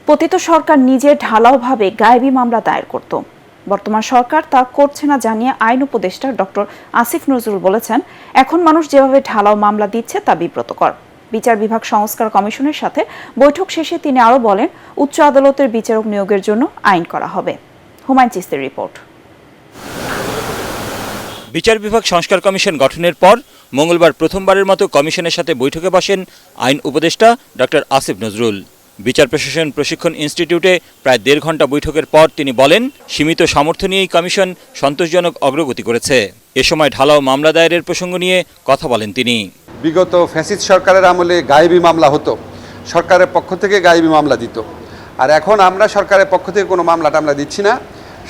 পতিত সরকার নিজে ঢালাওভাবে গায়েবী মামলা দায়ের করত। বর্তমান সরকার তা করছে না জানিয়ে আইন উপদেষ্টা ডক্টর আসিফ নজরুল বলেছেন, এখন মানুষ যেভাবে ঢালাও মামলা দিচ্ছে তা বিব্রতকর। বিচার বিভাগ সংস্কার কমিশনের সাথে বৈঠক শেষে তিনি আরও বলেন, উচ্চ আদালতের বিচারক নিয়োগের জন্য আইন করা হবে। হুমায়ুন চিস্তির রিপোর্ট। বিচার বিভাগ সংস্কার কমিশন গঠনের পর মঙ্গলবার প্রথমবারের মতো কমিশনের সাথে বৈঠকে বসেন আইন উপদেষ্টা ডক্টর আসিফ নজরুল। বিচার প্রশাসন প্রশিক্ষণ ইনস্টিটিউটে প্রায় ১.৫ ঘণ্টা বৈঠকের পর তিনি বলেন, সীমিত সামর্থ্য নিয়েই কমিশন সন্তোষজনক অগ্রগতি করেছে। এ সময় ঢালাও মামলা দায়েরের প্রসঙ্গ নিয়ে কথা বলেন তিনি। বিগত ফ্যাসিস্ট সরকারের আমলে গায়েবী মামলা হতো, সরকারের পক্ষ থেকে গায়েবী মামলা দিত। আর এখন আমরা সরকারের পক্ষ থেকে কোনো মামলাটা আমরা দিচ্ছি না।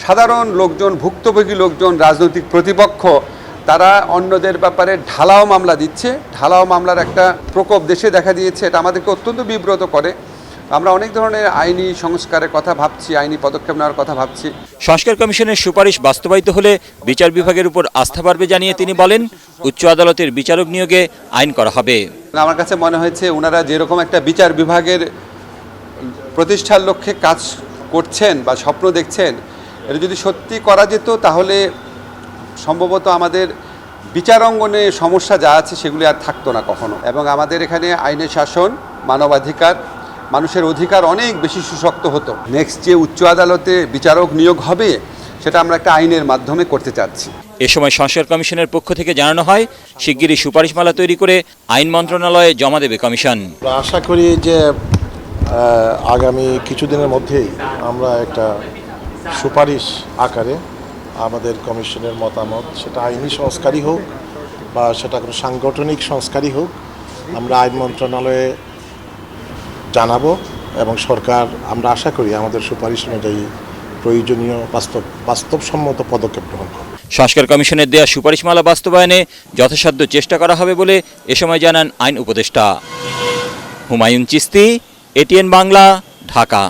সাধারণ লোকজন, ভুক্তভোগী লোকজন, রাজনৈতিক প্রতিপক্ষ তারা অন্যদের ব্যাপারে ঢালাও মামলা দিচ্ছে। ঢালাও মামলার একটা প্রকোপ দেশে দেখা দিয়েছে, এটা আমাদেরকে অত্যন্ত বিব্রত করে। আমরা অনেক ধরনের আইনি সংস্কারের কথা ভাবছি, আইনি পদক্ষেপ নেওয়ার কথা ভাবছি। সংস্কার কমিশনের সুপারিশ বাস্তবায়িত হলে বিচার বিভাগের উপর আস্থা বাড়বে জানিয়ে তিনি বলেন, উচ্চ আদালতের বিচারক নিয়োগে আইন করা হবে। আমার কাছে মনে হয়েছে ওনারা যেরকম একটা বিচার বিভাগের প্রতিষ্ঠার লক্ষ্যে কাজ করছেন বা স্বপ্ন দেখছেন, এটা যদি সত্যি করা যেত তাহলে সম্ভবত আমাদের বিচার অঙ্গনে সমস্যা যা আছে সেগুলি আর থাকতো না কখনো। এবং আমাদের এখানে আইনের শাসন, মানবাধিকার, মানুষের অধিকার অনেক বেশি সুশক্ত হতো। নেক্সট যে উচ্চ আদালতে বিচারক নিয়োগ হবে সেটা আমরা একটা আইনের মাধ্যমে করতে চাচ্ছি। এ সময় সংস্কার কমিশনের পক্ষ থেকে জানানো হয়, শিগগিরই সুপারিশমালা তৈরি করে আইন মন্ত্রণালয়ে জমা দেবে কমিশন। আশা করি যে আগামী কিছুদিনের মধ্যেই আমরা একটা সুপারিশ আকারে আমাদের কমিশনের মতামত, সেটা আইনি সংস্কারই হোক বা সেটা কোনো সাংগঠনিক সংস্কারই হোক, আমরা আইন মন্ত্রণালয়ে জানাবো এবং সরকার, আমরা আশা করি আমাদের সুপারিশ অনুযায়ী প্রয়োজনীয় বাস্তবসম্মত পদক্ষেপ গ্রহণ করবে। সংস্কার কমিশনের দেয়া সুপারিশমালা বাস্তবায়নে যথাসাধ্য চেষ্টা করা হবে বলে এ সময় জানান আইন উপদেষ্টা। হুমায়ুন চিস্তি, এটিএন বাংলা, ঢাকা।